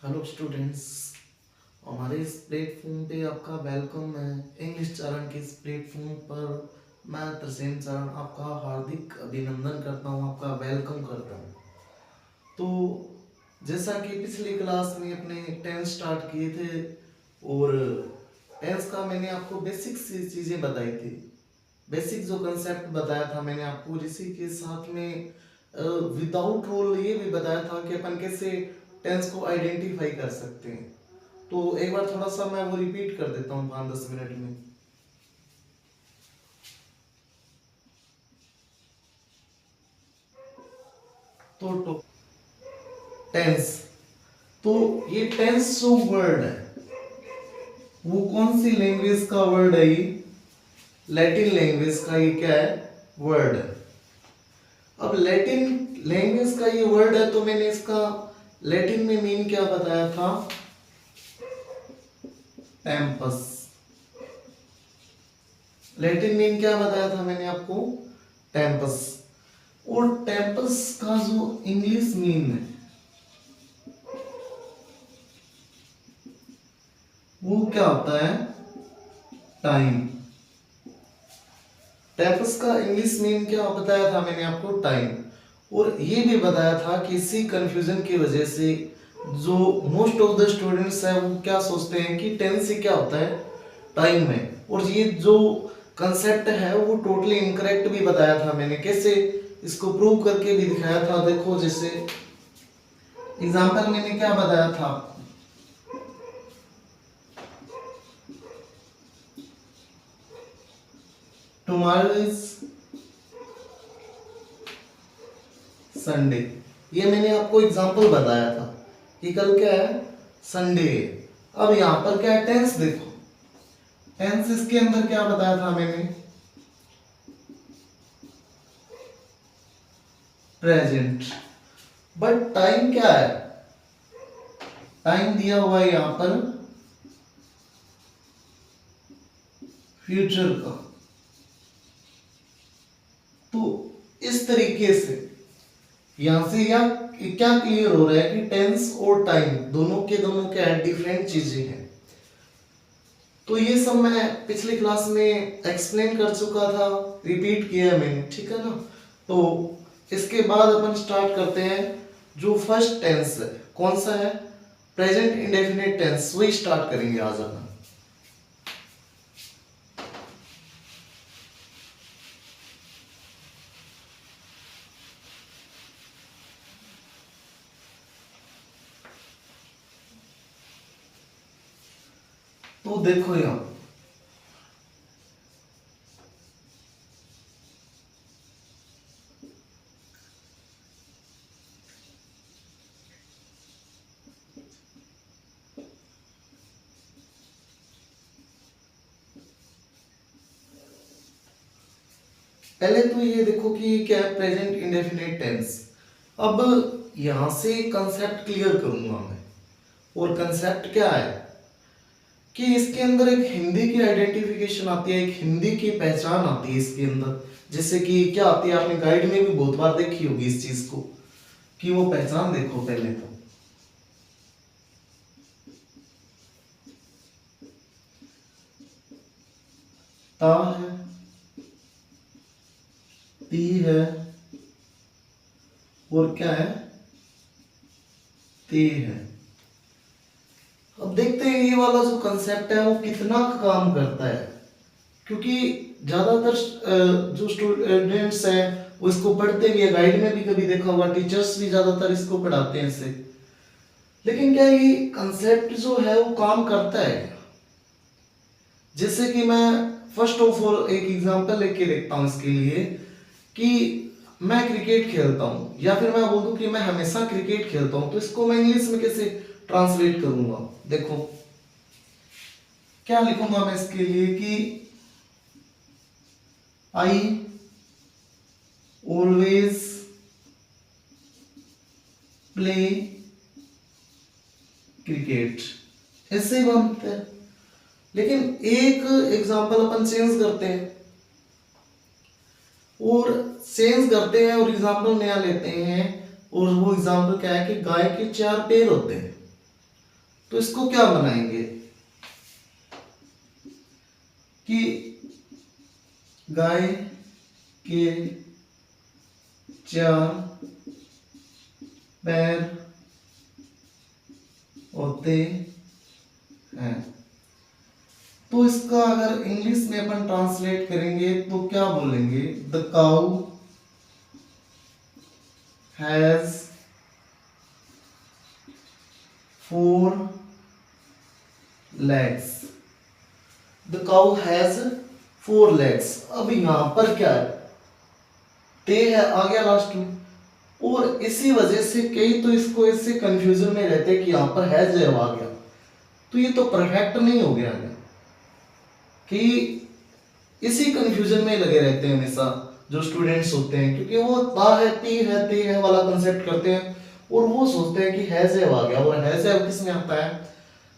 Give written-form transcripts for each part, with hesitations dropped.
Hello students, हमारे इस platform पे आपका वेलकम है। इंग्लिश चरण के इस प्लेटफॉर्म पर मैं तरसेम चरण आपका हार्दिक अभिनंदन करता हूँ, आपका वेलकम करता हूँ। तो जैसा कि पिछली क्लास में अपने टेंस स्टार्ट किए थे और टेंस का मैंने आपको बेसिक सी चीज़ें बताई थी, बेसिक जो कंसेप्ट बताया था मैंने आपको, इसी के साथ में विदाउट रोल ये भी बताया था कि अपन कैसे टेंस को आइडेंटिफाई कर सकते हैं। तो एक बार थोड़ा सा मैं वो रिपीट कर देता हूँ 5-10 मिनट में। तो टेंस, तो ये टेंस जो वर्ड है वो कौन सी लैंग्वेज का वर्ड है? ये लैटिन लैंग्वेज का ये क्या है? वर्ड है। अब लैटिन लैंग्वेज का ये वर्ड है तो मैंने इसका लैटिन में मीन क्या बताया था? टेम्पस। लैटिन मीन क्या बताया था मैंने आपको? टेम्पस। और टेम्पस का जो इंग्लिश मीन है वो क्या होता है? टाइम। टेम्पस का इंग्लिश मीन क्या बताया था मैंने आपको? टाइम। और ये भी बताया था कि इसी कंफ्यूजन की वजह से जो मोस्ट ऑफ द स्टूडेंट्स है वो क्या सोचते हैं कि टेंस से क्या होता है? टाइम है। और ये जो कंसेप्ट है वो टोटली इनकरेक्ट भी बताया था मैंने। कैसे? इसको प्रूव करके भी दिखाया था। देखो, जैसे एग्जाम्पल मैंने क्या बताया था? Tomorrow is Sunday. ये मैंने आपको एग्जाम्पल बताया था कि कल क्या है? संडे है। अब यहां पर क्या है? टेंस देखो, टेंस इसके अंदर क्या बताया था मैंने? प्रेजेंट। बट टाइम क्या है? टाइम दिया हुआ है यहां पर फ्यूचर का। तो इस तरीके से यहां से या क्या क्लियर हो रहा है कि टेंस और टाइम दोनों के दोनों क्या है? डिफरेंट चीजें हैं। तो ये सब मैं पिछली क्लास में एक्सप्लेन कर चुका था, रिपीट किया मैंने, ठीक है ना? तो इसके बाद अपन स्टार्ट करते हैं। जो फर्स्ट टेंस है कौन सा है? प्रेजेंट इंडेफिनिट टेंस, वही स्टार्ट करेंगे आज अपन। तो देखो यहां पहले तो ये देखो कि क्या है? Present indefinite tense. अब यहां से कंसेप्ट क्लियर करूंगा मैं। और कंसेप्ट क्या है कि इसके अंदर एक हिंदी की आइडेंटिफिकेशन आती है, एक हिंदी की पहचान आती है इसके अंदर। जैसे कि क्या आती है? आपने गाइड में भी बहुत बार देखी होगी इस चीज को, कि वो पहचान देखो पहले तो। ता है, ती है, और क्या है? ते है। अब देखते हैं ये वाला जो कंसेप्ट है वो कितना काम करता है। क्योंकि ज्यादातर जो स्टूडेंट्स हैं वो इसको पढ़ते भी है, गाइड में भी कभी देखा होगा, टीचर्स भी ज्यादातर इसको पढ़ाते हैं इसे। लेकिन क्या ये कंसेप्ट जो है वो काम करता है? जैसे कि मैं फर्स्ट ऑफ ऑल एक एग्जांपल लेके देखता हूँ इसके लिए, कि मैं क्रिकेट खेलता हूँ या फिर मैं बोल दूं कि मैं हमेशा क्रिकेट खेलता हूँ, तो इसको मैं इंग्लिश में कैसे ट्रांसलेट करूंगा? देखो क्या लिखूंगा मैं इसके लिए कि आई ऑलवेज प्ले क्रिकेट, ऐसे ही बनते हैं। लेकिन एक एग्जांपल अपन चेंज करते हैं, और चेंज करते हैं और एग्जांपल नया लेते हैं। और वो एग्जांपल क्या है कि गाय के 4 पैर होते हैं। तो इसको क्या बनाएंगे कि गाय के 4 पैर होते हैं। तो इसका अगर इंग्लिश में अपन ट्रांसलेट करेंगे तो क्या बोलेंगे? The cow has 4 legs। The cow has 4 legs। अब यहां पर क्या है? ते है आ गया लास्ट में, और इसी वजह से कई तो इसको इससे कंफ्यूजन में रहते हैं कि यहां पर हैज आ गया, तो ये तो परफेक्ट नहीं हो गया है कि इसी कंफ्यूजन में लगे रहते हैं हमेशा जो स्टूडेंट्स होते हैं, क्योंकि वो ता है ती है ते है वाला कंसेप्ट करते हैं और वो सोचते हैं कि हैज आ गया, और हैज किस में आता है?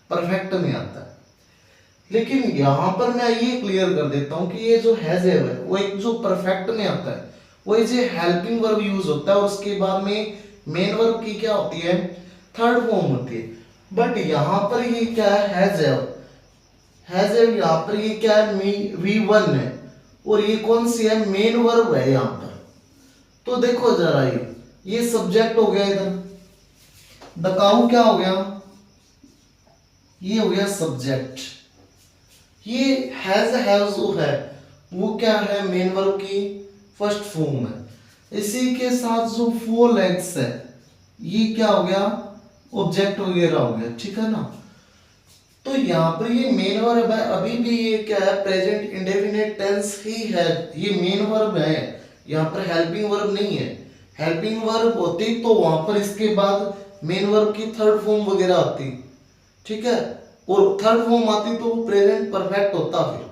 परफेक्ट में आता है। लेकिन यहां पर मैं ये क्लियर कर देता हूं कि ये जो हैज है वो एक जो परफेक्ट में आता है वो is a helping verb use होता है, और उसके बाद में मेन वर्ब की क्या होती है? थर्ड फॉर्म होती है। बट यहां पर ये क्या है? हैज यहाँ पर ये क्या है? V1 है, और ये कौन सी है? मेन वर्ब है यहाँ पर। तो देखो जरा, ये सब्जेक्ट हो गया, इधर द काउ क्या हो गया? ये हो गया सब्जेक्ट। ये हैज जो है वो क्या है? मेन वर्ब की फर्स्ट फॉर्म है। इसी के साथ जो 4 legs है ये क्या हो गया? ऑब्जेक्ट वगैरह हो गया, ठीक है ना। तो यहाँ पर ये मेन वर्ब है, अभी भी ये क्या है? प्रेजेंट इंडेफिनिट टेंस ही है, ये मेन वर्ब है, यहाँ पर हेल्पिंग वर्ब नहीं है। हेल्पिंग वर्ब होती तो वहां पर इसके बाद मेन वर्ब की थर्ड फॉर्म वगैरह आती, ठीक है, और थर्ड फॉर्म आती तो वो प्रेजेंट परफेक्ट होता फिर।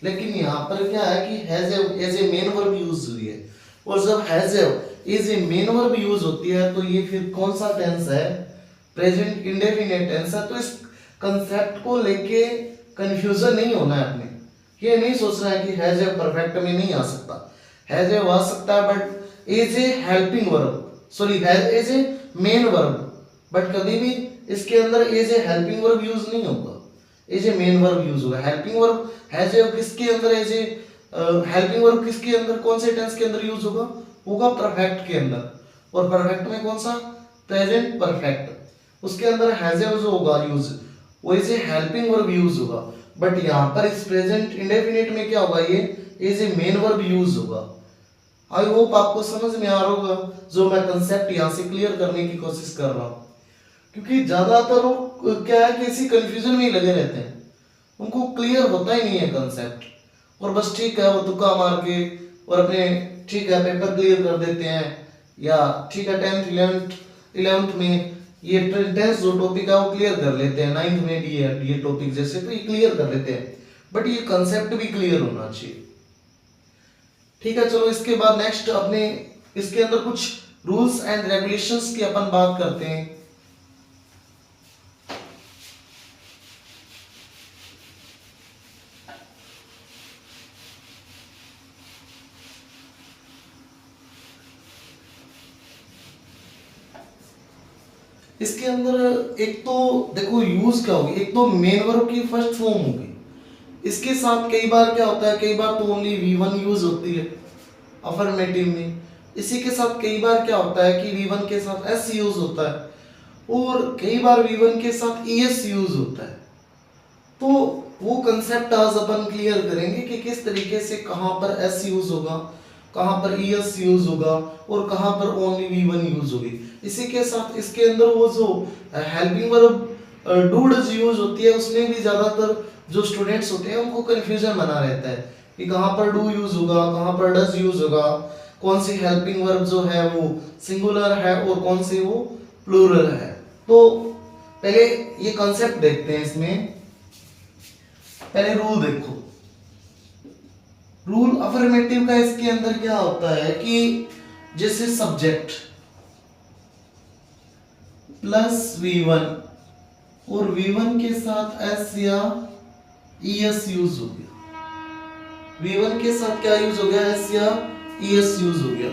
लेकिन यहाँ पर क्या है कि has as a main verb use हुई है, और जब has as a main verb use होती है तो ये फिर कौन सा टेंस है? प्रेजेंट इंडेफिनिट टेंस है। तो इस कंसेप्ट को लेके कंफ्यूजन नहीं होना है अपने, ये नहीं सोचना है कि हैज ए परफेक्ट में नहीं आ सकता, हैज ए आ सकता है but as a helping verb, sorry has as a main verb, but कभी भी इसके अंदर as a helping verb use नहीं होगा, as a main verb use होगा। हेल्पिंग वर्ब हैज ए किसके अंदर? एज ए हेल्पिंग वर्ब किसके अंदर? कौन से टेंस के अंदर यूज होगा? होगा परफेक्ट के अंदर, और परफेक्ट में कौन सा? Present perfect. उसके अंदर हैज ए जो होगा यूज वो is a helping verb use होगा, बट यहाँ पर इस प्रेजेंट इंडेफिनिट में क्या होगा? ये is a main verb use होगा। आई होप आपको समझ में आ रहा होगा जो मैं कंसेप्ट यहाँ से क्लियर करने की कोशिश कर रहा हूँ, क्योंकि ज्यादातर लोग क्या है कि इसी कंफ्यूजन में ही लगे रहते हैं, उनको क्लियर होता ही नहीं है कंसेप्ट, और बस ठीक है वो तुक्का मार के और अपने ठीक है पेपर क्लियर कर देते हैं, या ठीक है 10th 11th में ये टेंस जो टॉपिक है वो क्लियर कर लेते हैं, 9th में भी है ये टॉपिक जैसे, तो ये क्लियर कर लेते हैं, बट ये कंसेप्ट भी क्लियर होना चाहिए, ठीक है। चलो इसके बाद नेक्स्ट अपने इसके अंदर कुछ रूल्स एंड रेगुलेशंस की अपन बात करते हैं। इसके अंदर एक तो देखो यूज क्या होगी, एक तो मेन वर्ब की फर्स्ट फॉर्म होगी, इसके साथ कई बार क्या होता है, कई बार तो ओनली V1 यूज होती है अफर्मेटिव में, इसी के साथ कई बार क्या होता है कि V1 के साथ S यूज होता है, और कई बार V1 के साथ ES यूज होता है। तो वो कंसेप्ट आज अपन क्लियर करेंगे कि किस तरीके से कहां पर S यूज होगा, कहां पर ES यूज होगा, और कहां पर ओनली V1 यूज होगी। इसी के साथ इसके अंदर वो जो हेल्पिंग वर्ब डूड्स यूज होती है उसमें भी ज्यादातर जो स्टूडेंट्स होते हैं उनको कंफ्यूजन बना रहता है कि कहां पर डू यूज होगा, कहां पर डज यूज होगा, कौन सी हेल्पिंग वर्ब जो है वो सिंगुलर है और कौन सी वो प्लूरल है। तो पहले ये कंसेप्ट देखते हैं, इसमें पहले रूल देखो। रूल अफर्मेटिव का इसके अंदर क्या होता है कि जैसे सब्जेक्ट प्लस V1 और V1 के साथ S या ES यूज हो गया, V1 के साथ क्या यूज हो गया? S या ES यूज हो गया।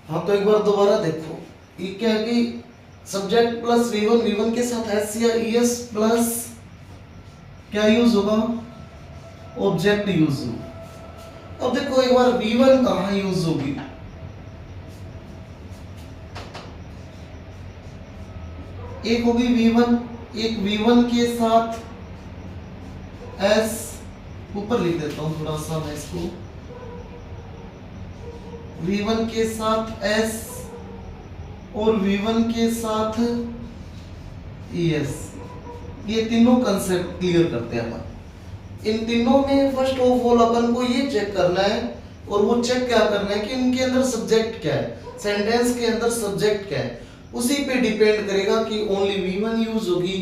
हाँ तो एक बार दोबारा देखो, ये क्या है कि सब्जेक्ट प्लस V1, V1 के साथ S या ES प्लस क्या यूज होगा, ऑब्जेक्ट यूज होगा। अब देखो एक बार V1 कहाँ यूज होगी, एक होगी V1, एक V1 के साथ S, ऊपर लिख देता हूं थोड़ा सा मैं इसको, V1 के साथ S और V1 के साथ ES, ये तीनों कंसेप्ट क्लियर करते हैं अपन। इन तीनों में फर्स्ट ऑफ ऑल अपन को ये चेक करना है, और वो चेक क्या करना है कि इनके अंदर सब्जेक्ट क्या है, सेंटेंस के अंदर सब्जेक्ट क्या है। उसी पे डिपेंड करेगा कि ओनली V1 यूज होगी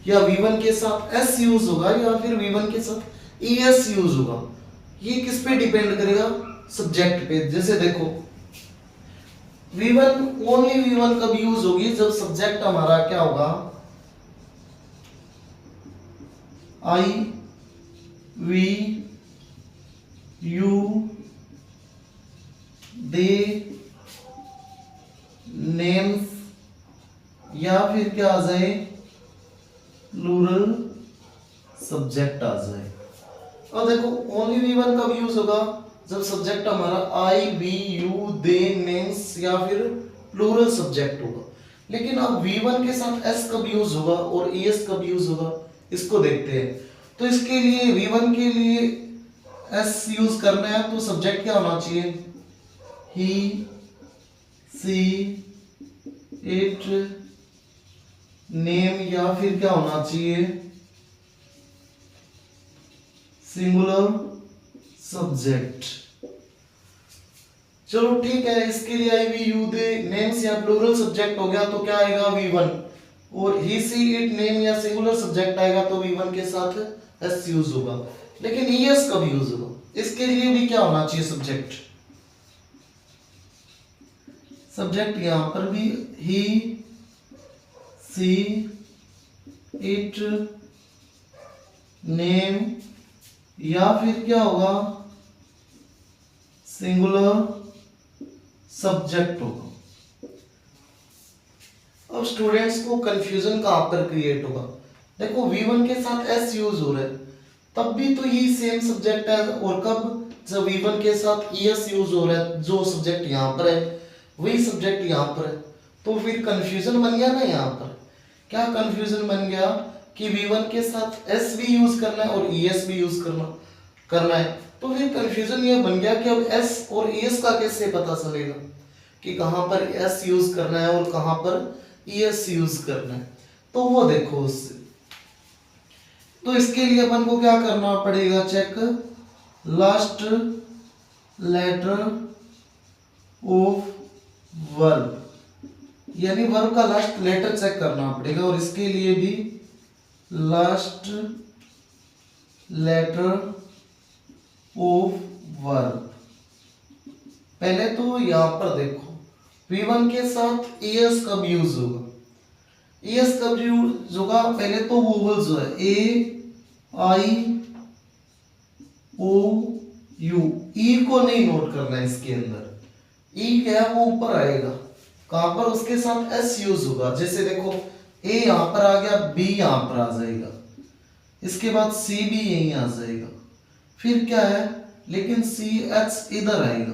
या V1 के साथ S यूज होगा या फिर V1 के साथ ES यूज होगा। ये किस पे डिपेंड करेगा, सब्जेक्ट पे। जैसे देखो V1 ओनली V1 कब यूज होगी, जब सब्जेक्ट हमारा क्या होगा, I V you they names, या फिर क्या आ जाए, प्लूरल सब्जेक्ट आ जाए। और देखो ओनली V1 कब यूज होगा, जब सब्जेक्ट हमारा I V you they names या फिर प्लूरल सब्जेक्ट होगा। लेकिन अब V1 के साथ S कब यूज होगा और ES कब यूज होगा, इसको देखते हैं। तो इसके लिए V1 के लिए S यूज करना है तो सब्जेक्ट क्या होना चाहिए, he she it नेम, या फिर क्या होना चाहिए, सिंगुलर सब्जेक्ट। चलो ठीक है, इसके लिए आई वी यू दे नेम्स या प्लूरल सब्जेक्ट हो गया तो क्या आएगा V1, और ही सी इट नेम या सिंगुलर सब्जेक्ट आएगा तो V1 के साथ S यूज होगा। लेकिन ES कब यूज होगा, इसके लिए भी क्या होना चाहिए, सब्जेक्ट। सब्जेक्ट यहां पर भी ही सी इट नेम या फिर क्या होगा, सिंगुलर सब्जेक्ट होगा। अब स्टूडेंट्स को कंफ्यूजन कहां पर क्रिएट होगा, देखो V1 के साथ S यूज हो रहा है तब भी तो ये सेम सब्जेक्ट है, और कब, जब V1 के साथ ES यूज हो रहा है, जो सब्जेक्ट यहां पर है वही सब्जेक्ट यहां पर है, तो फिर कंफ्यूजन बन गया ना। यहां पर क्या कंफ्यूजन बन गया कि V1 के साथ S भी यूज करना है और ES भी यूज करना है, तो फिर कंफ्यूजन ये बन गया कि अब S और ES का कैसे पता चलेगा कि कहां पर S यूज करना है और कहां पर ES यूज करना है। तो वो देखो उससे, तो इसके लिए अपन को क्या करना पड़ेगा, check last letter of verb, यानी वर्ब का लास्ट लेटर चेक करना पड़ेगा, और इसके लिए भी लास्ट लेटर ऑफ वर्ब। पहले तो यहां पर देखो V1 के साथ ES कब यूज होगा, ES कब यूज होगा, पहले तो वोवल जो है A I O U, E को नहीं नोट करना है इसके अंदर, E क्या है वो ऊपर आएगा, कहां पर, उसके साथ S यूज होगा। जैसे देखो A यहां पर आ गया, B यहां पर आ जाएगा, इसके बाद C भी यहीं आ जाएगा, फिर क्या है, लेकिन CH इधर आएगा,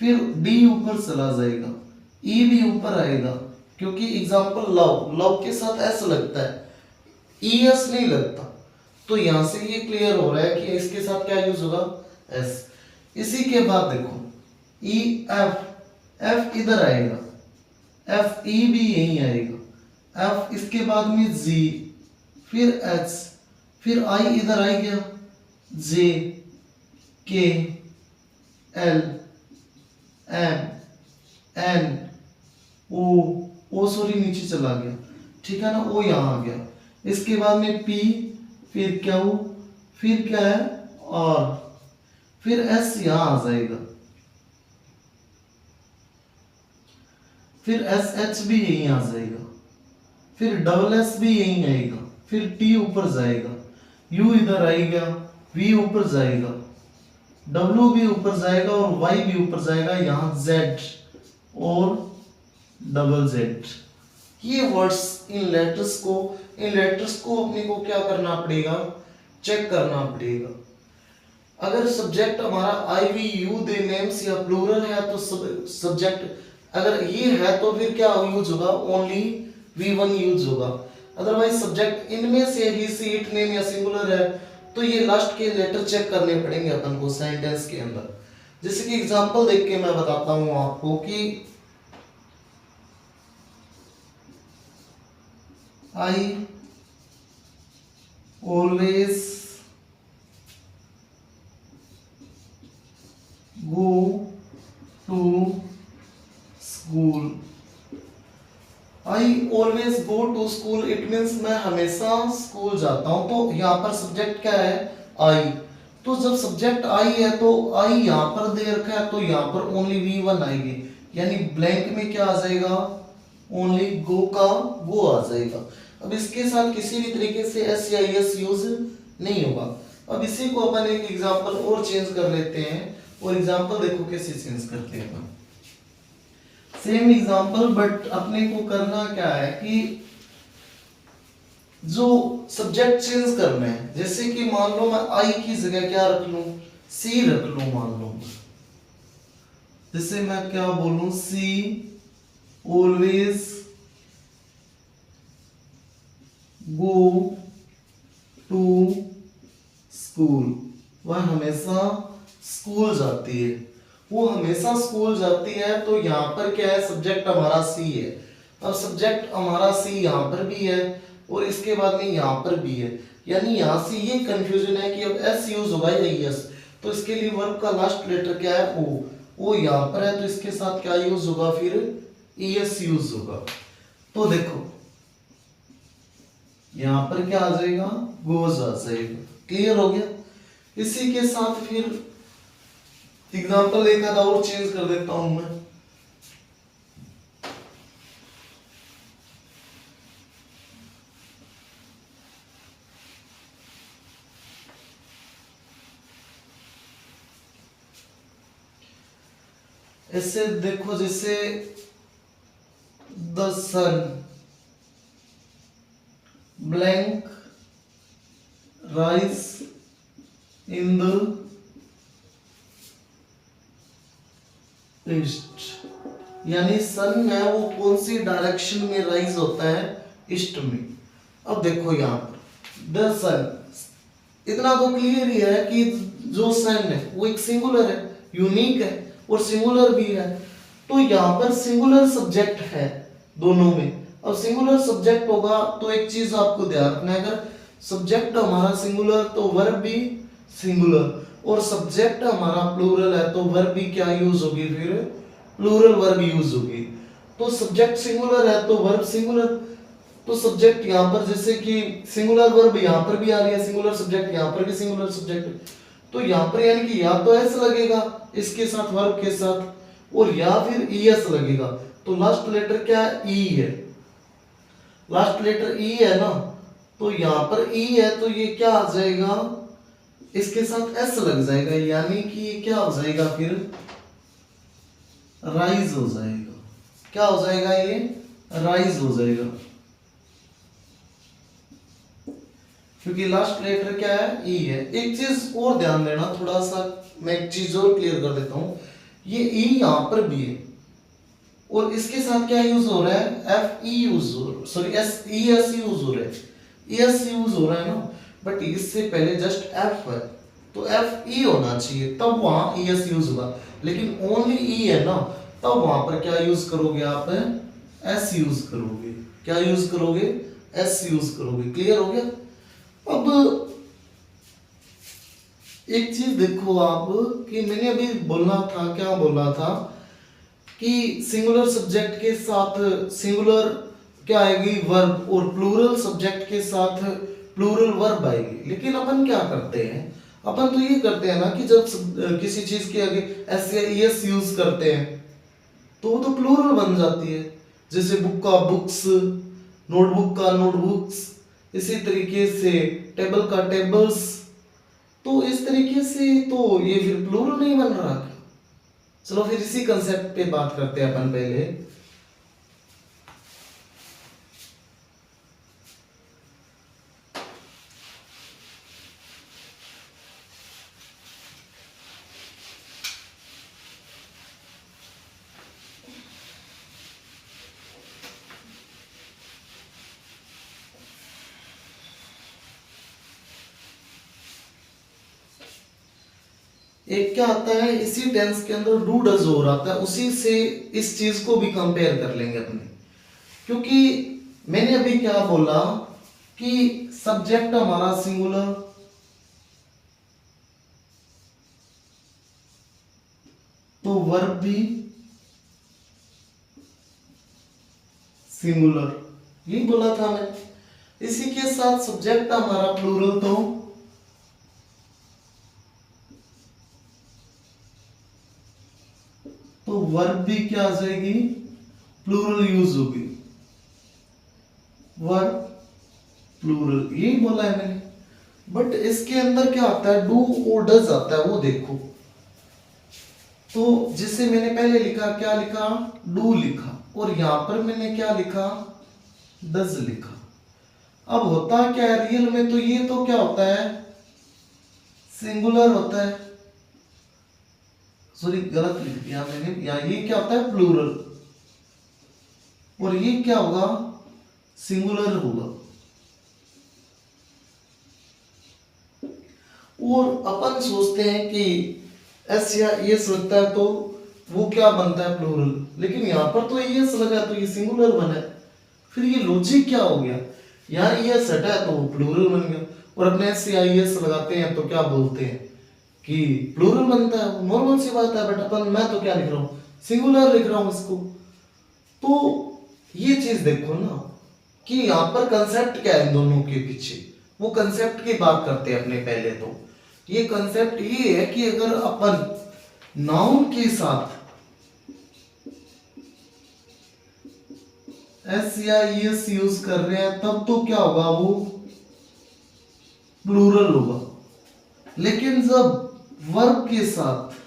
फिर D ऊपर चला जाएगा, E भी ऊपर आएगा, क्योंकि एग्जाम्पल लव के साथ S लगता है, ES नहीं लगता। तो यहां से ये क्लियर हो रहा है कि इसके साथ क्या यूज होगा, S। इसी के बाद देखो F इधर आएगा, FE भी यहीं आएगा, F इसके बाद में G, फिर H, फिर I इधर आ गया, J K L M N O sorry नीचे चला गया, ठीक है ना, O यहां आ गया, इसके बाद में P, फिर Q, फिर क्या है R, फिर S यहां आ जाएगा, फिर SH भी यहीं आ जाएगा, फिर डबल S भी यहीं आएगा, फिर T ऊपर जाएगा, U इधर आएगा, V ऊपर जाएगा, W भी ऊपर जाएगा और Y भी ऊपर जाएगा, यहां Z और डबल जेड। ये वर्ड्स इन लेटर्स को अपने को क्या करना पड़ेगा, चेक करना पड़ेगा। अगर सब्जेक्ट हमारा आई वी यू दे नेम्स या प्लूरल है तो सब्जेक्ट अगर ये है तो फिर क्या यूज होगा, ओनली वी वन यूज होगा। अदरवाइज सब्जेक्ट इनमें से ही सी इट नेम या सिंगुलर है तो ये लास्ट के लेटर चेक करने पड़ेंगे अपन को सेंटेंस के अंदर। जैसे कि एग्जांपल देख के मैं बताता हूं आपको कि I always go to school. I always go to school it means मैं हमेशा स्कूल जाता हूं। तो यहाँ पर सब्जेक्ट क्या है, आई। तो जब सब्जेक्ट आई है तो आई यहाँ पर दे रखा है तो यहाँ पर ओनली वी वन आएगी, यानी ब्लैंक में क्या आ जाएगा, ओनली गो का गो आ जाएगा। अब इसके साथ किसी भी तरीके से एस या एस यूज नहीं होगा। अब इसी को अपन एक एग्जांपल और चेंज कर लेते हैं, और एग्जांपल देखो कैसे चेंज करते हैं अपन। सेम एग्जांपल बट अपने को करना क्या है कि जो सब्जेक्ट चेंज करना है। जैसे कि मान लो मैं आई की जगह क्या रख लूं, सी रख लूं मान लो। जैसे मैं क्या बोलूं, सी ऑलवेज गो टू स्कूल। वह हमेशा स्कूल जाती है, वो हमेशा स्कूल जाती है। तो यहाँ पर क्या है, सब्जेक्ट हमारा सी है। अब सब्जेक्ट हमारा सी यहाँ पर भी है और इसके बाद में यहाँ पर भी है, यानी यहाँ से ये कंफ्यूजन है कि अब एस यूज होगा या एस। तो इसके लिए वर्ब का लास्ट लेटर क्या है, ओ यहाँ पर है तो इसके साथ क्या यूज होगा, फिर एस यूज होगा। तो देखो यहाँ पर क्या आ जाएगा, गोज आ जाएगा। क्लियर हो गया। इसी के साथ फिर एग्जाम्पल एक आधा और चेंज कर देता हूं मैं। ऐसे देखो, जैसे the sun blank rise in the east, यानी सन है वो कौन सी डायरेक्शन में राइज होता है, ईस्ट में। अब देखो यहाँ पर द सन, इतना तो क्लियर ही है कि जो सन है वो एक सिंगुलर है, यूनिक है और सिंगुलर भी है। तो यहाँ पर सिंगुलर सब्जेक्ट है दोनों में। अब सिंगुलर सब्जेक्ट होगा तो एक चीज आपको ध्यान रखना है, अगर सब्जेक्ट हमारा सिंगुलर तो वर्ब भी सिंगुलर, और सब्जेक्ट हमारा प्लूरल है तो वर्ब भी क्या यूज होगी, फिर प्लूरल वर्ब यूज होगी। तो सब्जेक्ट सिंगुलर है तो वर्ब सिंगुलर। तो सब्जेक्ट यहाँ पर जैसे कि सिंगुलर वर्ब यहाँ पर भी आ रही है, सिंगुलर सब्जेक्ट यहाँ पर भी सिंगुलर सब्जेक्ट। तो यहाँ पर यानी कि या तो एस लगेगा इसके साथ वर्ब के साथ, और या फिर ईएस लगेगा। तो लास्ट लेटर क्या है, ई है। लास्ट लेटर ई है ना, तो यहाँ पर ई है तो ये क्या आ जाएगा, इसके साथ एस लग जाएगा, यानी कि ये क्या हो जाएगा, फिर राइज हो जाएगा। क्या हो जाएगा, ये राइज हो जाएगा, क्योंकि लास्ट लेटर क्या है, ई है। एक चीज और ध्यान देना, थोड़ा सा मैं एक चीज और क्लियर कर देता हूं। ये ई यहां पर भी है और इसके साथ क्या यूज हो रहा है, एफ ई यूज हो, sorry S E S use हो रहा है, एस यूज हो रहा है ना, बट इससे पहले जस्ट एफ है तो एफ ई होना चाहिए, तब वहां ई एस यूज होगा। लेकिन ओनली ई है ना, तब वहां पर क्या यूज करोगे आप, एस यूज करोगे। क्या यूज करोगे, एस यूज करोगे। क्लियर हो गया। अब एक चीज देखो आप, कि मैंने अभी बोलना था, क्या बोलना था कि सिंगुलर सब्जेक्ट के साथ सिंगुलर क्या आएगी, वर्ब, और प्लूरल सब्जेक्ट के साथ प्लूरल वर्ब आएगी। लेकिन अपन क्या करते हैं, अपन तो ये करते हैं ना कि जब किसी चीज के आगे एस या एस यूज करते हैं तो वो तो प्लूरल बन जाती है। जैसे बुक का बुक्स, नोटबुक का नोटबुक्स, इसी तरीके से टेबल का टेबल्स। तो इस तरीके से तो ये फिर प्लूरल नहीं बन रहा, चलो फिर इसी कंसेप्ट पे बात करते हैं अपन पहले। एक क्या आता है इसी टेंस के अंदर डू डज हो आता है, उसी से इस चीज को भी कंपेयर कर लेंगे अपने। क्योंकि मैंने अभी क्या बोला कि सब्जेक्ट हमारा सिंगुलर, तो वर्ब भी सिंगुलर, यही बोला था मैंने। इसी के साथ सब्जेक्ट हमारा प्लूरल, तो वर्ब भी क्या आ जाएगी, प्लूरल यूज होगी, वर्ब प्लूरल, यही बोला है मैंने। बट इसके अंदर क्या आता है, डू और डज आता है, वो देखो। तो जिसे मैंने पहले लिखा, क्या लिखा, डू लिखा, और यहां पर मैंने क्या लिखा, डज लिखा। अब होता क्या है रियल में, तो ये तो क्या होता है, सिंगुलर होता है, सॉरी गलत लिख दिया मैंने, यहाँ ये क्या होता है, प्लूरल, और ये क्या होगा, सिंगुलर होगा। और अपन सोचते हैं कि एस या एस लगता है तो वो क्या बनता है, प्लूरल, लेकिन यहाँ पर तो एस लगा तो ये सिंगुलर बना है। फिर ये लॉजिक क्या हो गया, यहाँ एस हटा है तो वो प्लूरल बन गया, और अपने एस या एस लगाते हैं तो क्या बोलते हैं कि प्लूरल बनता है, नॉर्मल सी बात है। बट अपन, मैं तो क्या लिख रहा हूँ, सिंगुलर लिख रहा हूँ इसको। तो ये चीज देखो ना कि यहाँ पर कंसेप्ट क्या है इन दोनों के पीछे, वो कंसेप्ट की बात करते हैं अपने पहले। तो ये कंसेप्ट ये है कि अगर अपन नाउन के साथ एस या एस यूज कर रहे हैं तब तो क्या होगा, वो प्लूरल होगा। लेकिन जब वर्ब के साथ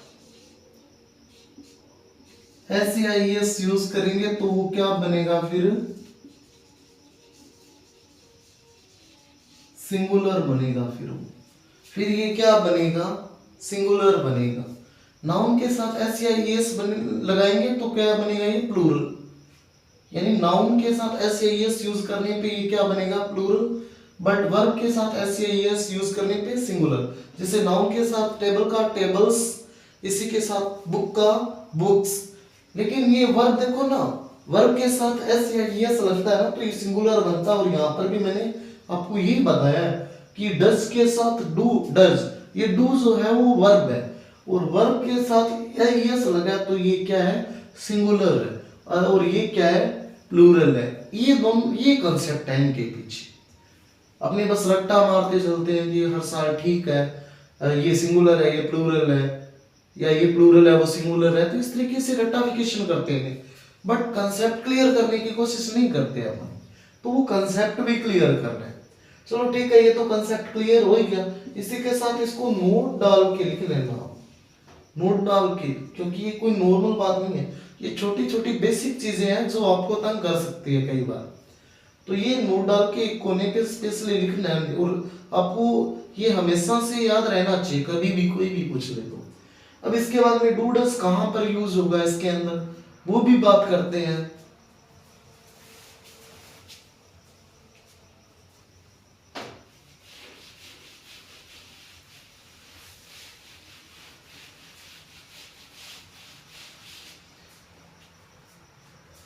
एस या एस यूज करेंगे तो वो क्या बनेगा, फिर सिंगुलर बनेगा। फिर ये क्या बनेगा, सिंगुलर बनेगा। नाउन के साथ एस या एस लगाएंगे तो क्या बनेगा, ये प्लूरल। यानी नाउन के साथ एस या एस यूज करने पे ये क्या बनेगा, प्लूरल। बट वर्ब के साथ एस या एस यूज करने पे सिंगुलर। जैसे नाउन के साथ टेबल का टेबल्स, इसी के साथ बुक का बुक्स। लेकिन ये वर्ब देखो ना, वर्ब के साथ एस या एस लगता है ना तो ये सिंगुलर बनता है। और यहाँ पर भी मैंने आपको यही बताया कि डज के साथ डू डज, ये डू जो है वो वर्ब है, और वर्ब के साथ एस लगा तो ये क्या है, सिंगुलर है, और ये क्या है, प्लूरल है। ये दोनों, ये कंसेप्ट है इनके पीछे। अपने बस रट्टा मारते चलते हैं कि हर साल ठीक है, ये सिंगुलर है, ये प्लूरल है, या ये प्लूरल है वो सिंगुलर है, तो इस तरीके से रट्टाफिकेशन करते हैं। बट कंसेप्ट क्लियर करने की कोशिश नहीं करते अपन, तो वो कंसेप्ट भी क्लियर करना है। चलो ठीक है, ये तो कंसेप्ट क्लियर हो ही गया। इसी के साथ इसको नोट डाल के लिख लेना, नोट डाल के, क्योंकि ये कोई नॉर्मल बात नहीं है, ये छोटी छोटी बेसिक चीजें हैं जो आपको तंग कर सकती है कई बार। तो ये नोट डाल के एक कोने पे स्पेशली लिखना है, और आपको ये हमेशा से याद रहना चाहिए, कभी भी कोई भी पूछ ले तो। अब इसके बाद में डू डज कहां पर यूज होगा इसके अंदर, वो भी बात करते हैं।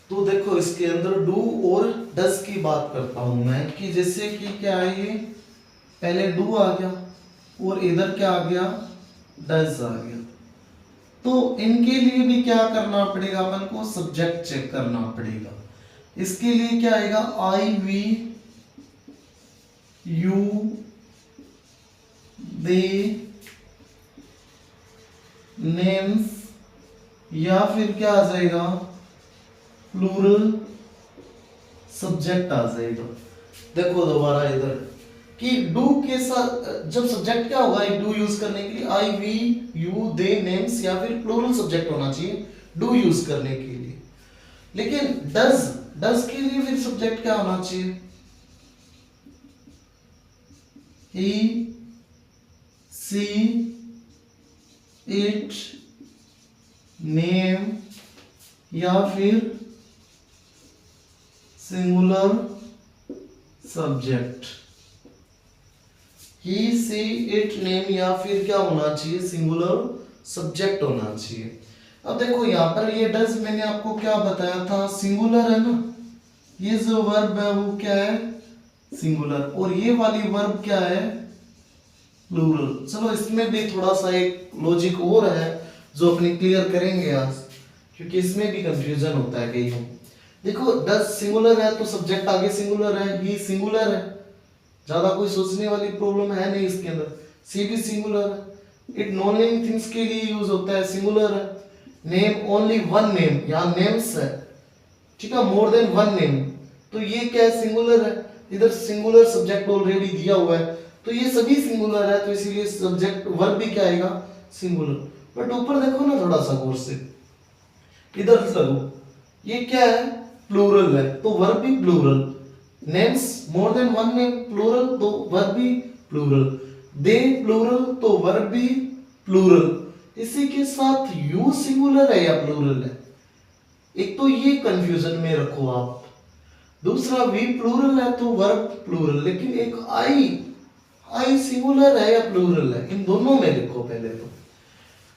तो देखो इसके अंदर डू और डज की बात करता हूं मैं, कि जैसे कि क्या है, ये पहले डू आ गया और इधर क्या आ गया, डज आ गया। तो इनके लिए भी क्या करना पड़ेगा, अपन को सब्जेक्ट चेक करना पड़ेगा। इसके लिए क्या आएगा, आई वी यू दे नेम्स, या फिर क्या आ जाएगा, प्लूरल सब्जेक्ट आ जाएगा। देखो दोबारा इधर कि डू के साथ जब सब्जेक्ट क्या होगा डू यूज करने के लिए, आई वी यू दे नेम्स या फिर प्लूरल सब्जेक्ट होना चाहिए डू यूज करने के लिए। लेकिन डज के लिए फिर सब्जेक्ट क्या होना चाहिए, ही सी इट नेम या फिर singular subject, he see it name या फिर क्या होना चाहिए, सिंगुलर सब्जेक्ट होना चाहिए। अब देखो यहाँ पर ये डज मैंने आपको क्या बताया था, सिंगुलर है ना, ये जो वर्ब है वो क्या है, सिंगुलर, और ये वाली वर्ब क्या है, प्लूरल। चलो इसमें भी थोड़ा सा एक लॉजिक और है जो अपने क्लियर करेंगे आज, क्योंकि इसमें भी कंफ्यूजन होता है कई। देखो डज सिंगुलर है तो सब्जेक्ट आगे सिंगुलर है, ही सिंगुलर है, ज्यादा कोई सोचने वाली प्रॉब्लम है नहीं इसके अंदर। सी भी सिंगुलर है, इट नॉन लिविंग थिंग्स के लिए यूज होता है, सिंगुलर है। नेम ओनली वन नेम, यहाँ नेम्स है, ठीक है, मोर देन वन नेम, तो ये क्या है, सिंगुलर है। इधर सिंगुलर सब्जेक्ट ऑलरेडी दिया हुआ है तो ये सभी सिंगुलर है, तो इसीलिए सब्जेक्ट वर्ब भी क्या आएगा, सिंगुलर। बट ऊपर देखो ना थोड़ा सा गौर से, इधर देखो ये क्या है, प्लूरल है तो वर्ब भी plural, names more than one name plural तो वर्ब भी प्लूरल, दे प्लूरल तो वर्ब भी प्लूरल। इसी के साथ यू सिंगुलर है या प्लूरल है, एक तो ये कंफ्यूजन में रखो आप। दूसरा वी प्लूरल है तो वर्ब प्लूरल, लेकिन एक आई सिंगुलर है या प्लूरल है, इन दोनों में लिखो पहले तो।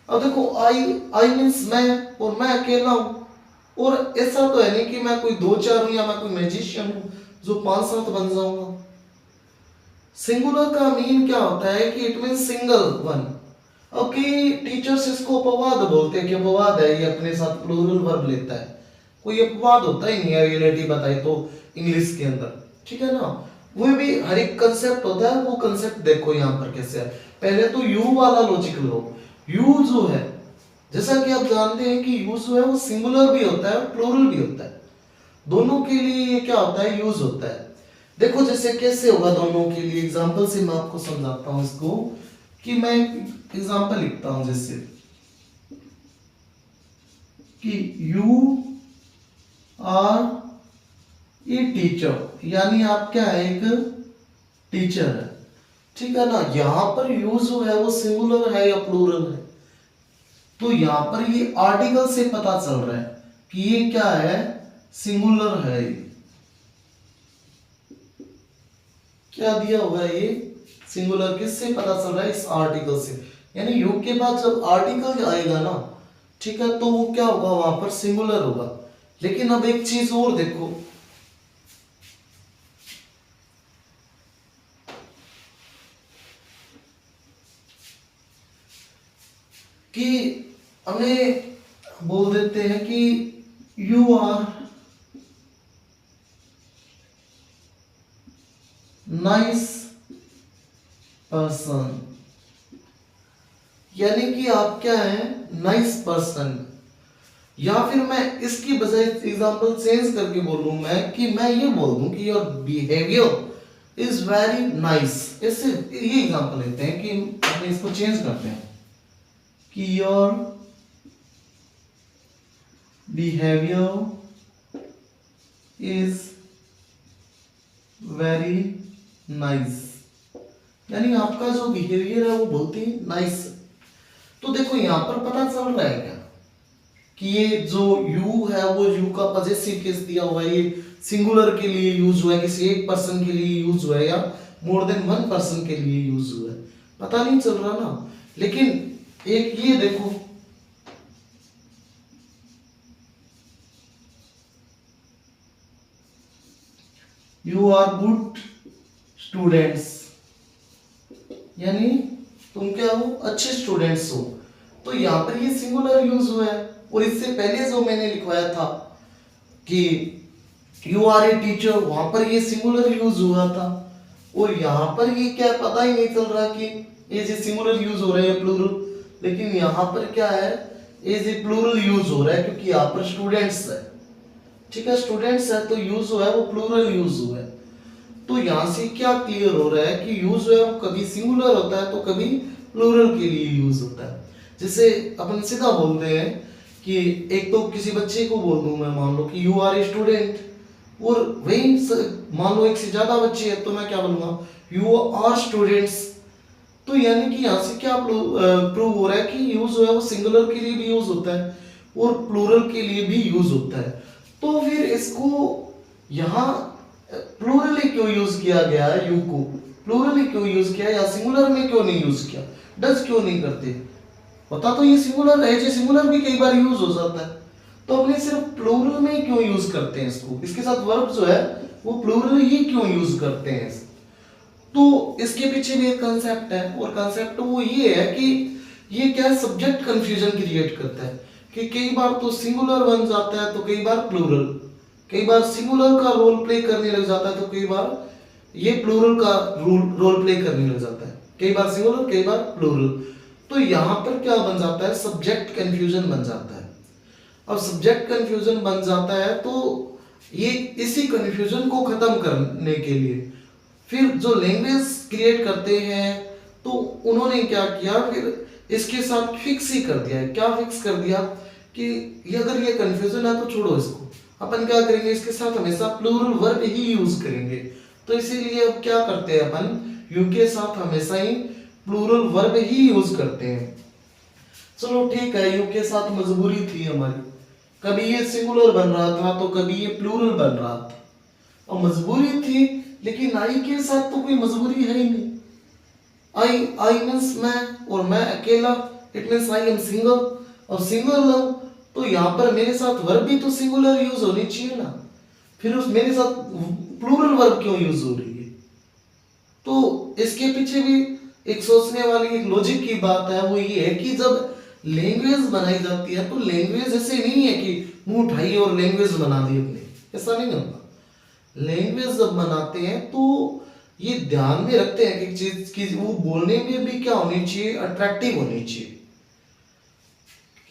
अब देखो आई मीन्स मैं, और मैं अकेला हूं, और ऐसा तो है नहीं कि मैं कोई दो चार हूं या मैं कोई मैजिशियन हूं जो 5-7 बन जाऊंगा। सिंगुलर का मीन क्या होता है कि इट मीन सिंगल वन। अब कई टीचर्स इसको अपवाद बोलते हैं कि अपवाद है, ये अपने साथ प्लूरल वर्ब लेता है, कोई अपवाद होता ही नहीं है रियलिटी बताई तो इंग्लिश के अंदर, ठीक है ना। वो भी हर एक कंसेप्ट होता है, वो कंसेप्ट देखो यहाँ पर कैसे है। पहले तो यू वाला लॉजिक लो, यू जो है जैसा कि आप जानते हैं कि यू जो है वो सिंगुलर भी होता है और प्लूरल भी होता है, दोनों के लिए ये क्या होता है, यूज होता है। देखो जैसे कैसे होगा दोनों के लिए, एग्जांपल से मैं आपको समझाता हूं इसको, कि मैं एग्जांपल लिखता हूं जैसे कि यू आर ए टीचर, यानी आप क्या है, एक टीचर है, ठीक है ना। यहां पर यू जो है वो सिंगुलर है या प्लूरल है, तो यहां पर ये आर्टिकल से पता चल रहा है कि ये क्या है, सिंगुलर है। क्या दिया हुआ है, ये सिंगुलर, किससे पता चल रहा है, इस आर्टिकल से। यानी यू के बाद जब आर्टिकल आएगा ना, ठीक है, तो वो क्या होगा, वहां पर सिंगुलर होगा। लेकिन अब एक चीज और देखो, कि हमें बोल देते हैं कि यू आर नाइस पर्सन, यानी कि आप क्या है, नाइस पर्सन। या फिर मैं इसकी बजाय एग्जांपल चेंज करके बोलूं मैं, कि मैं ये बोल दूं कि your behaviour is very nice. इससे ये एग्जांपल लेते हैं कि अपने इसको चेंज करते हैं कि your behaviour is very nice, यानी आपका जो बिहेवियर है वो बहुत ही नाइस। तो देखो यहां पर पता चल रहा है क्या कि ये जो यू है वो यू का पॉजेसिव केस दिया हुआ है, ये सिंगुलर के लिए यूज हुआ है, किसी एक पर्सन के लिए यूज हुआ है या मोर देन वन पर्सन के लिए यूज हुआ है, पता नहीं चल रहा ना। लेकिन एक ये देखो, यू आर गुड स्टूडेंट्स, यानी तुम क्या हो, अच्छे स्टूडेंट्स हो। तो यहां पर ये सिंगुलर यूज हुआ है, और इससे पहले जो मैंने लिखवाया था कि यू आर ए टीचर, वहां पर ये सिंगुलर यूज हुआ था, और यहां पर ये क्या पता ही नहीं चल रहा कि एज ए सिंगुलर यूज हो रहा है प्लूरल, लेकिन यहां पर क्या है, एज ए प्लूरल यूज हो रहा है, क्योंकि यहां पर स्टूडेंट्स है, ठीक है, स्टूडेंट्स है तो यूज हुआ है वो प्लूरल यूज हुआ है। तो यहाँ से क्या क्लियर हो रहा है कि यूज जो है वो कभी सिंगुलर होता है तो कभी प्लूरल के लिए यूज होता है। जैसे अपन सीधा बोलते हैं कि एक तो किसी बच्चे को बोल दूं मैं, मान लो कि यू आर ए स्टूडेंट, और वही मान लो एक से ज्यादा बच्चे हैं तो मैं क्या बोलूंगा, यू आर स्टूडेंट्स। तो यानी कि यहाँ से क्या प्रूव हो रहा है कि यूज जो है वो सिंगुलर के लिए भी यूज होता है और प्लूरल के लिए भी यूज होता है। तो फिर इसको यहाँ प्लूरली क्यों यूज किया गया है, यू को प्लूरली क्यों यूज किया या सिंगुलर में क्यों नहीं यूज किया, डज क्यों नहीं करते? पता तो ये सिंगुलर है, जो सिंगुलर भी कई बार यूज हो जाता है, तो अपने सिर्फ प्लूरल में क्यों यूज करते हैं इसको, इसके साथ वर्ब जो है वो प्लूरल ही क्यों यूज करते हैं? तो इसके पीछे भी एक कंसेप्ट है, और कंसेप्ट वो ये है कि ये क्या सब्जेक्ट कंफ्यूजन क्रिएट करता है कि कई बार तो सिंगुलर बन जाता है तो कई बार प्लूरल, कई बार सिंगुलर का रोल प्ले करने लग जाता है तो कई बार ये प्लूरल का रोल प्ले करने लग जाता है, कई बार सिंगुलर कई बार प्लूरल। तो यहाँ पर क्या बन जाता है, सब्जेक्ट कंफ्यूजन बन जाता है। अब सब्जेक्ट कंफ्यूजन बन जाता है तो ये इसी कंफ्यूजन को खत्म करने के लिए फिर जो लैंग्वेज क्रिएट करते हैं तो उन्होंने क्या किया, फिर इसके साथ फिक्स ही कर दिया है। क्या फिक्स कर दिया कि ये अगर ये कंफ्यूजन है तो छोड़ो इसको, अपन क्या करेंगे, इसके साथ हमेशा प्लूरल वर्ब ही यूज करेंगे। तो इसीलिए अब क्या करते हैं अपन, यू के साथ हमेशा ही प्लूरल वर्ब ही यूज करते हैं। चलो ठीक है, यू के साथ मजबूरी थी हमारी, कभी ये सिंगुलर बन रहा था तो कभी ये प्लूरल बन रहा था, और मजबूरी थी। लेकिन आई के साथ तो कोई मजबूरी है ही नहीं। आई मीन्स मैं, और मैं अकेला, it means I am single, और सिंगल हूं तो यहाँ पर मेरे साथ वर्ब भी तो सिंगुलर यूज होनी चाहिए ना, फिर उस मेरे साथ प्लूरल वर्ब क्यों यूज हो रही है? तो इसके पीछे भी एक सोचने वाली एक लॉजिक की बात है, वो ये है कि जब लैंग्वेज बनाई जाती है तो लैंग्वेज ऐसे नहीं है कि मुंह उठाई और लैंग्वेज बना दी अपने, ऐसा नहीं होता। लैंग्वेज जब बनाते हैं तो ये ध्यान में रखते हैं कि चीज की वो बोलने में भी क्या होनी चाहिए, अट्रैक्टिव होनी चाहिए।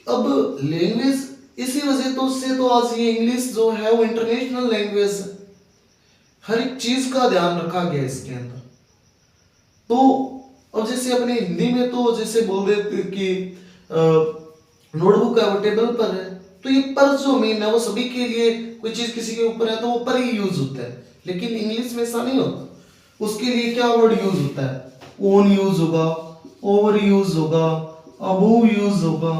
अब लैंग्वेज इसी वजह तो से तो आज ये इंग्लिश जो है वो इंटरनेशनल लैंग्वेज है, हर एक चीज का ध्यान रखा गया इसके अंदर। तो अब जैसे अपने हिंदी में तो जैसे बोल देते कि नोटबुक है वो टेबल पर है, तो ये पर जो मीन है वो सभी के लिए, कोई चीज किसी के ऊपर है तो वो पर ही यूज होता है। लेकिन इंग्लिश में ऐसा नहीं होता, उसके लिए क्या वर्ड यूज होता है, ओन यूज होगा, ओवर यूज होगा, अबोव यूज होगा।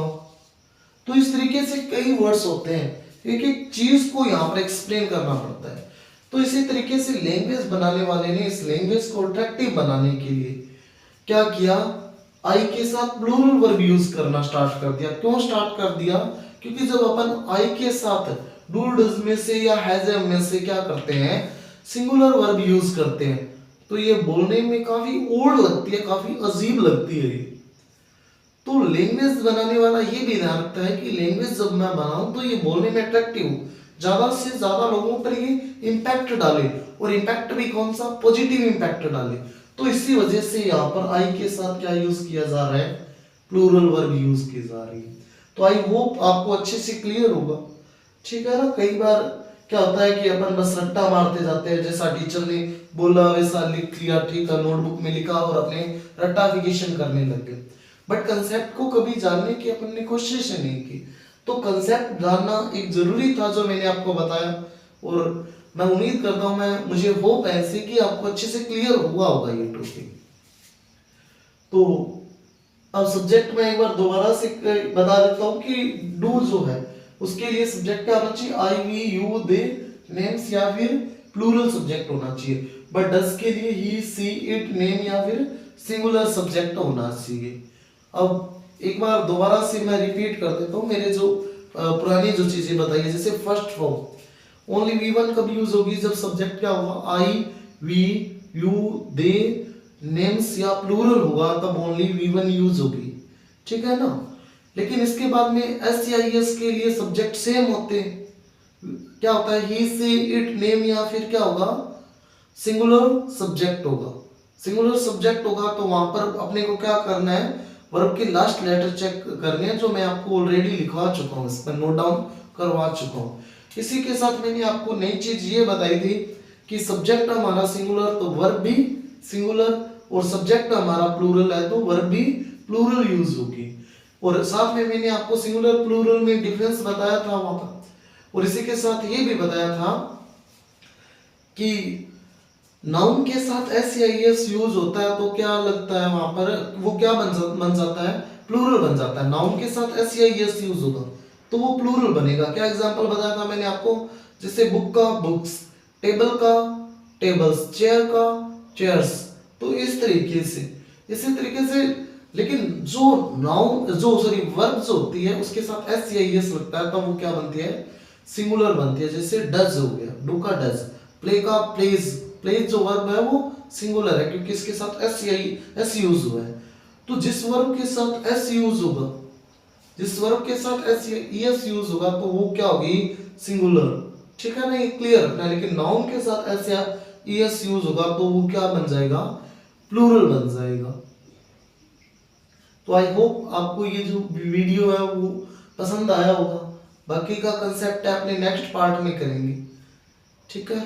तो इस तरीके से कई वर्ड्स होते हैं, एक एक चीज को यहाँ पर एक्सप्लेन करना पड़ता है। तो इसी तरीके से लैंग्वेज बनाने वाले ने इस लैंग्वेज को अट्रैक्टिव बनाने के लिए क्या किया, आई के साथ प्लूरल वर्ब यूज करना स्टार्ट कर दिया। क्यों स्टार्ट कर दिया? क्योंकि जब अपन आई के साथ डू डज में से या हैज में से क्या करते हैं, सिंगुलर वर्ब यूज करते हैं, तो ये बोलने में काफी ओड लगती है, काफी अजीब लगती है ये। तो लैंग्वेज बनाने वाला ये भी ध्यान रखता है कि लैंग्वेज जब मैं बनाऊं तो ये बोलने में अट्रैक्टिव, ज्यादा से ज्यादा लोगों पर ये इम्पैक्ट डाले, और इम्पैक्ट भी कौन सा, पॉजिटिव इम्पैक्ट डाले। तो इसी वजह से यहाँ पर आई के साथ क्या यूज किया जा रहा है, प्लूरल वर्ब यूज की जा रही है। तो आई होप आपको अच्छे से क्लियर होगा, ठीक है ना। कई बार क्या होता है कि अपन बस रट्टा मारते जाते हैं, जैसा टीचर ने बोला वैसा लिख लिया, ठीक है, नोटबुक में लिखा और अपने रट्टाफिकेशन करने लग गए, बट कंसेप्ट को कभी जानने की अपन ने कोशिश नहीं की। तो कंसेप्ट जानना एक जरूरी था जो मैंने आपको बताया, और मैं उम्मीद करता हूं, मैं मुझे होप ऐसे कि आपको अच्छे से क्लियर हुआ होगा ये टॉपिक। तो अब सब्जेक्ट में एक बार दोबारा से बता देता हूं कि डू जो है उसके लिए सब्जेक्ट क्या होना चाहिए, आई वी यू दे नेम्स या फिर प्लूरल सब्जेक्ट होना चाहिए। बट डज के लिए ही सी इट नेम या फिर सिंगुलर सब्जेक्ट होना चाहिए। अब एक बार दोबारा से मैं रिपीट कर देता हूँ मेरे जो पुरानी जो चीजें बताई है। जैसे first form only V one कब यूज होगी, जब सब्जेक्ट क्या होगा, I we you they names या प्लूरल होगा तब ओनली वी वन यूज होगी, ठीक है ना। लेकिन इसके बाद में एस या एस के लिए सब्जेक्ट सेम होते हैं, क्या होता है, ही सी इट नेम या फिर क्या होगा, सिंगुलर सब्जेक्ट होगा। सिंगुलर सब्जेक्ट होगा तो वहां पर अपने को क्या करना है, वर्ब के लास्ट लेटर चेक करने हैं, जो मैं आपको ऑलरेडी लिखवा चुका हूँ, इस पर नोट डाउन करवा चुका हूँ। इसी के साथ मैंने आपको नई चीज ये बताई थी कि सब्जेक्ट हमारा सिंगुलर तो वर्ब भी सिंगुलर, और सब्जेक्ट हमारा प्लूरल है तो वर्ब भी प्लूरल यूज होगी। और साथ में मैंने आपको सिंगुलर प्लूरल में डिफरेंस बताया था वहां पर, और इसी के साथ ये भी बताया था कि नाउन के साथ एस या एस यूज होता है तो क्या लगता है वहां पर, वो क्या बन जाता है, प्लूरल बन जाता है। नाउन के साथ एस या एस यूज होगा तो वो प्लूरल बनेगा। क्या एग्जांपल बताया था मैंने आपको, जैसे बुक का बुक्स, टेबल का टेबल्स, चेयर का चेयर्स। तो इस तरीके से, इसी तरीके से, लेकिन जो नाउन जो सॉरी वर्ब जो होती है उसके साथ एस या एस लगता है तब वो क्या बनती है, सिंगुलर बनती है। जैसे डज हो गया, डू का डज, प्ले का प्लेज, प्लेज जो वर्ब है वो सिंगुलर है क्योंकि इसके साथ एस या एस यूज हुआ है। तो जिस वर्ब के साथ एस यूज होगा, जिस वर्ब के साथ एस या एस यूज होगा तो वो क्या होगी, सिंगुलर। ठीक है ना, ये क्लियर रखना है। लेकिन नाउन के साथ एस या एस यूज होगा तो वो क्या बन जाएगा, प्लूरल बन जाएगा। तो आई होप आपको ये जो वीडियो है वो पसंद आया होगा। बाकी का कंसेप्ट है अपने नेक्स्ट पार्ट में करेंगे। ठीक है।